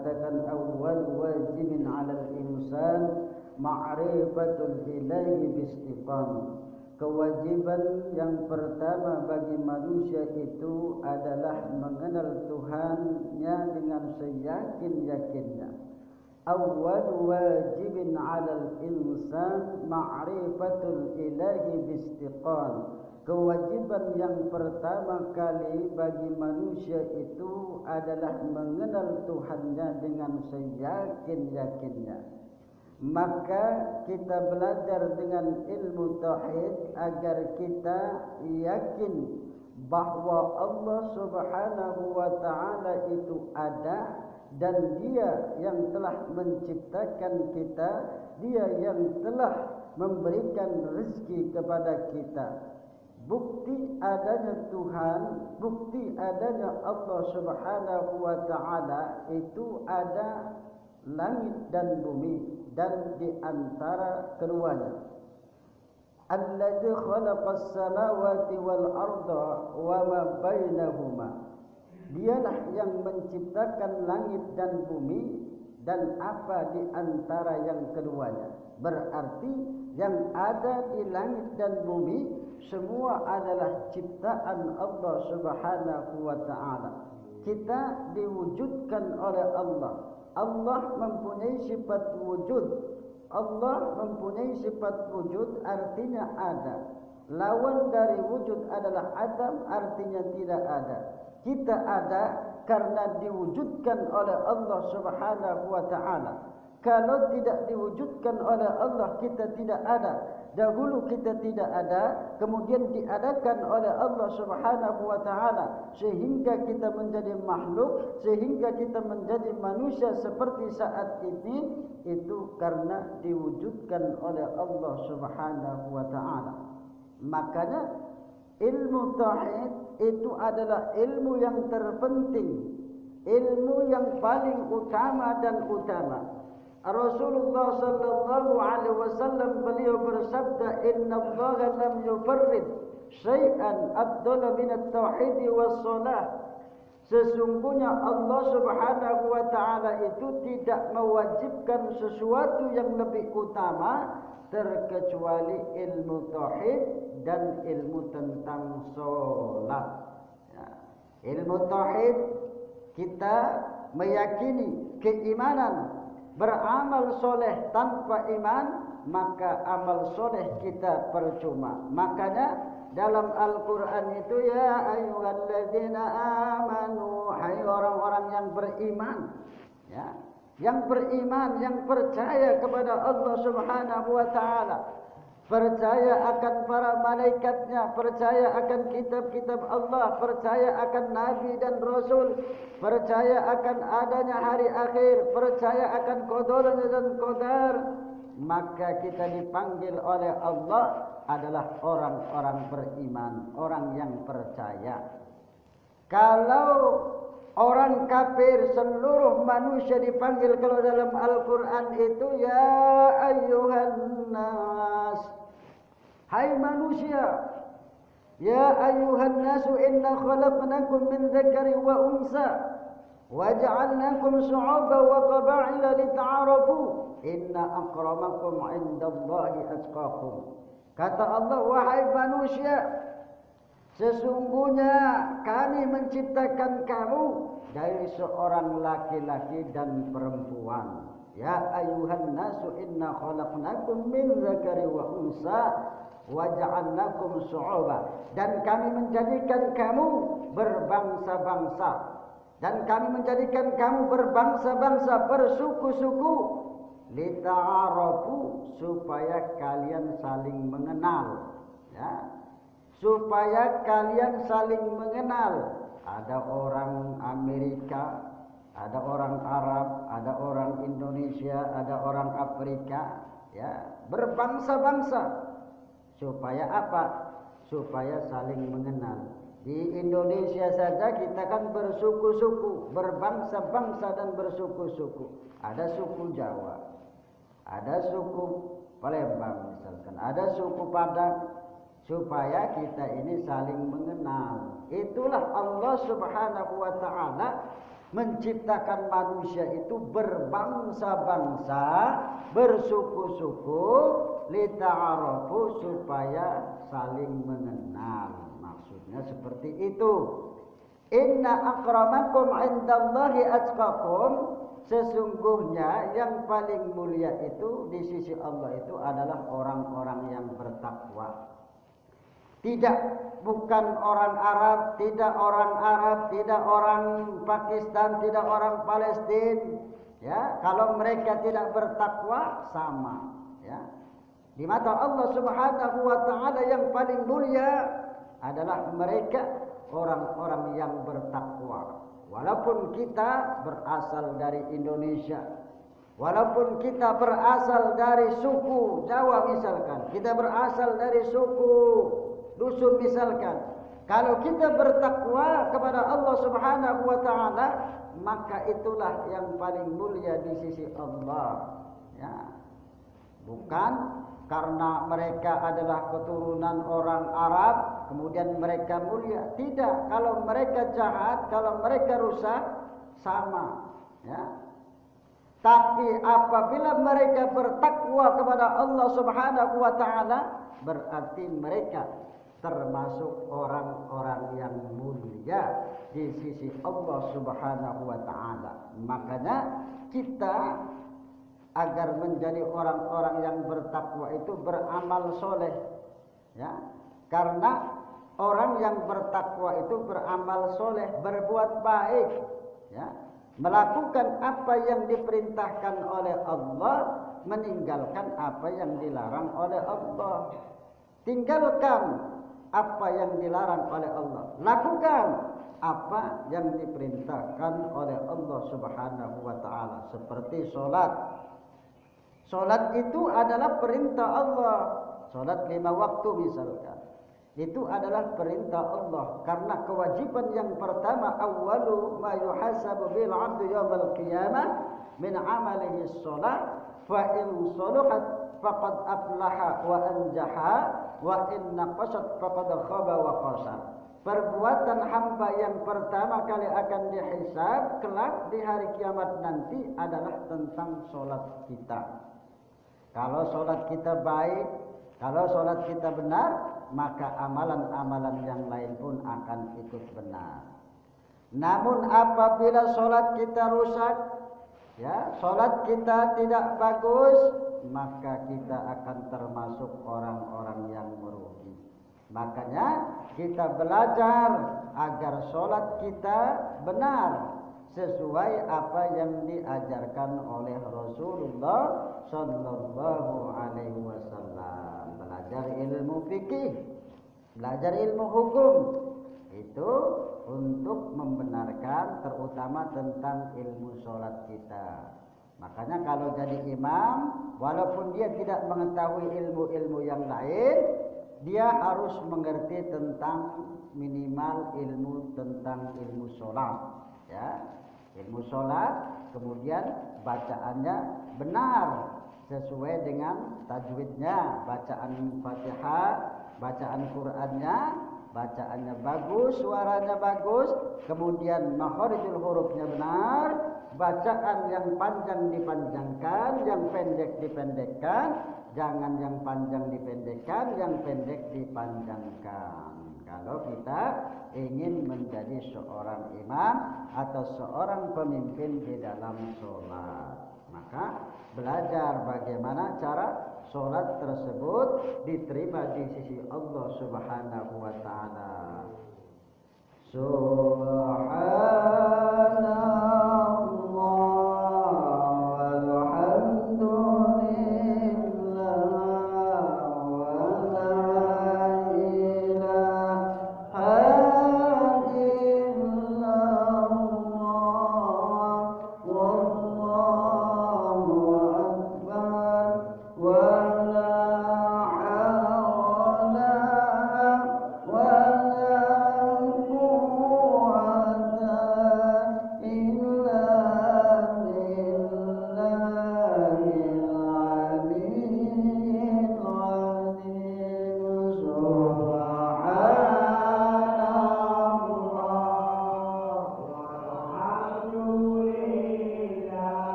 mengatakan awal wajibin 'alal insan ma'rifatul ilahi biistiqamah. Kewajiban yang pertama bagi manusia itu adalah mengenal Tuhannya dengan seyakin-yakinnya. Awal wajibin 'alal insan ma'rifatul ilahi biistiqamah. Kewajiban yang pertama kali bagi manusia itu adalah mengenal Tuhannya dengan seyakin-yakinnya. Maka kita belajar dengan ilmu tauhid agar kita yakin bahwa Allah Subhanahu wa taala itu ada dan Dia yang telah menciptakan kita, Dia yang telah memberikan rezeki kepada kita. Bukti adanya Tuhan, bukti adanya Allah Subhanahu wa taala itu ada langit dan bumi dan di antara keduanya. Alladzi khalaqas samawati wal arda wa ma bainahuma. Dialah yang menciptakan langit dan bumi dan apa di antara yang keduanya. Berarti yang ada di langit dan bumi semua adalah ciptaan Allah Subhanahu wa taala. Kita diwujudkan oleh Allah. Allah mempunyai sifat wujud. Allah mempunyai sifat wujud artinya ada. Lawan dari wujud adalah adam, artinya tidak ada. Kita ada karena diwujudkan oleh Allah Subhanahu wa taala. Kalau tidak diwujudkan oleh Allah, kita tidak ada. Dahulu kita tidak ada, kemudian diadakan oleh Allah Subhanahu wa taala sehingga kita menjadi makhluk, sehingga kita menjadi manusia seperti saat ini, itu karena diwujudkan oleh Allah Subhanahu wa taala. Makanya ilmu tauhid itu adalah ilmu yang terpenting, ilmu yang paling utama dan utama. Rasulullah sallallahu alaihi wasallam beliau bersabda, "Inna Allah lam yufarrid syai'an afdala min at-tauhid was-shalah." Sesungguhnya Allah Subhanahu wa taala itu tidak mewajibkan sesuatu yang lebih utama terkecuali ilmu tauhid dan ilmu tentang salat. Ya. Ilmu tauhid kita meyakini keimanan. Beramal soleh tanpa iman, maka amal soleh kita percuma. Makanya dalam Al-Quran itu, ya ayyuhalladzina amanu, hai orang-orang yang beriman, ya, yang beriman, yang percaya kepada Allah Subhanahu wa taala, percaya akan para malaikatnya, percaya akan kitab-kitab Allah, percaya akan nabi dan rasul, percaya akan adanya hari akhir, percaya akan qadar dan qadar, maka kita dipanggil oleh Allah adalah orang-orang beriman, orang yang percaya. Kalau orang kafir, seluruh manusia dipanggil kalau dalam Al-Quran itu, ya ayyuhan nas, hai manusia, ya ayyuhan nasu inna khalaqnakum min dzakari wa unsa wa ja'alnakum syu'uban wa qaba'ila lita'arafu inna akramakum 'indallahi atqakum. Kata Allah, wahai manusia, sesungguhnya kami menciptakan kamu dari seorang laki-laki dan perempuan. Ya ayyuhan nasu inna khalaqnakum min dzakari wa unsa wa ja'alnakum syu'uban. Dan kami menjadikan kamu berbangsa-bangsa. Dan kami menjadikan kamu berbangsa-bangsa, bersuku-suku. Lita'arafu, supaya kalian saling mengenal. Ya. Supaya kalian saling mengenal. Ada orang Amerika, ada orang Arab, ada orang Indonesia, ada orang Afrika, ya, berbangsa-bangsa. Supaya apa? Supaya saling mengenal. Di Indonesia saja kita kan bersuku-suku, berbangsa-bangsa dan bersuku-suku. Ada suku Jawa, ada suku Palembang misalkan, ada suku Padang. Supaya kita ini saling mengenal. Itulah Allah Subhanahu wa taala menciptakan manusia itu berbangsa-bangsa, bersuku-suku, lita'arafu, supaya saling mengenal. Maksudnya seperti itu. Inna akramakum indallahi atqakum, sesungguhnya yang paling mulia itu di sisi Allah itu adalah orang-orang yang bertakwa. Tidak, bukan orang Arab, tidak orang Pakistan, tidak orang Palestina. Ya, kalau mereka tidak bertakwa sama. Ya, di mata Allah Subhanahu wa Ta'ala yang paling mulia adalah mereka orang-orang yang bertakwa. Walaupun kita berasal dari Indonesia, walaupun kita berasal dari suku Jawa misalkan, kita berasal dari suku dusun misalkan, kalau kita bertakwa kepada Allah Subhanahu wa Ta'ala, maka itulah yang paling mulia di sisi Allah. Ya, bukan karena mereka adalah keturunan orang Arab kemudian mereka mulia. Tidak, kalau mereka jahat, kalau mereka rusak, sama. Ya. Tapi apabila mereka bertakwa kepada Allah Subhanahu wa Ta'ala, berarti mereka termasuk orang-orang yang mulia di sisi Allah Subhanahu wa Ta'ala. Makanya kita agar menjadi orang-orang yang bertakwa itu beramal soleh. Ya, karena orang yang bertakwa itu beramal soleh, berbuat baik, ya, melakukan apa yang diperintahkan oleh Allah, meninggalkan apa yang dilarang oleh Allah. Tinggalkan apa yang dilarang oleh Allah, lakukan apa yang diperintahkan oleh Allah Subhanahu wa Ta'ala. Seperti sholat. Sholat itu adalah perintah Allah. Sholat 5 waktu misalkan, itu adalah perintah Allah. Karena kewajiban yang pertama, awwalu ma yuhasabu bil 'abdu yaumal qiyamah min 'amalihi sholat, fa in shalahat faqad aflaha wa anjaha, wa in naqasat faqad khaba wa khasar. Perbuatan hamba yang pertama kali akan dihisab kelak di hari kiamat nanti adalah tentang sholat kita. Kalau sholat kita baik, kalau sholat kita benar, maka amalan-amalan yang lain pun akan ikut benar. Namun apabila sholat kita rusak, ya, sholat kita tidak bagus, maka kita akan termasuk orang-orang yang merugi. Makanya kita belajar agar sholat kita benar, sesuai apa yang diajarkan oleh Rasulullah Sallallahu Alaihi Wasallam. Belajar ilmu fikih, belajar ilmu hukum, itu untuk membenarkan terutama tentang ilmu sholat kita. Makanya kalau jadi imam, walaupun dia tidak mengetahui ilmu-ilmu yang lain, dia harus mengerti tentang minimal ilmu tentang ilmu sholat. Ya, ilmu sholat, kemudian bacaannya benar sesuai dengan tajwidnya, bacaan Fatihah, bacaan Qur'annya, bacaannya bagus, suaranya bagus, kemudian makharijul hurufnya benar, bacaan yang panjang dipanjangkan, yang pendek dipendekkan, jangan yang panjang dipendekkan, yang pendek dipanjangkan. Kalau kita ingin menjadi seorang imam atau seorang pemimpin di dalam sholat, maka belajar bagaimana cara sholat tersebut diterima di sisi Allah Subhanahu wa Ta'ala. Subhan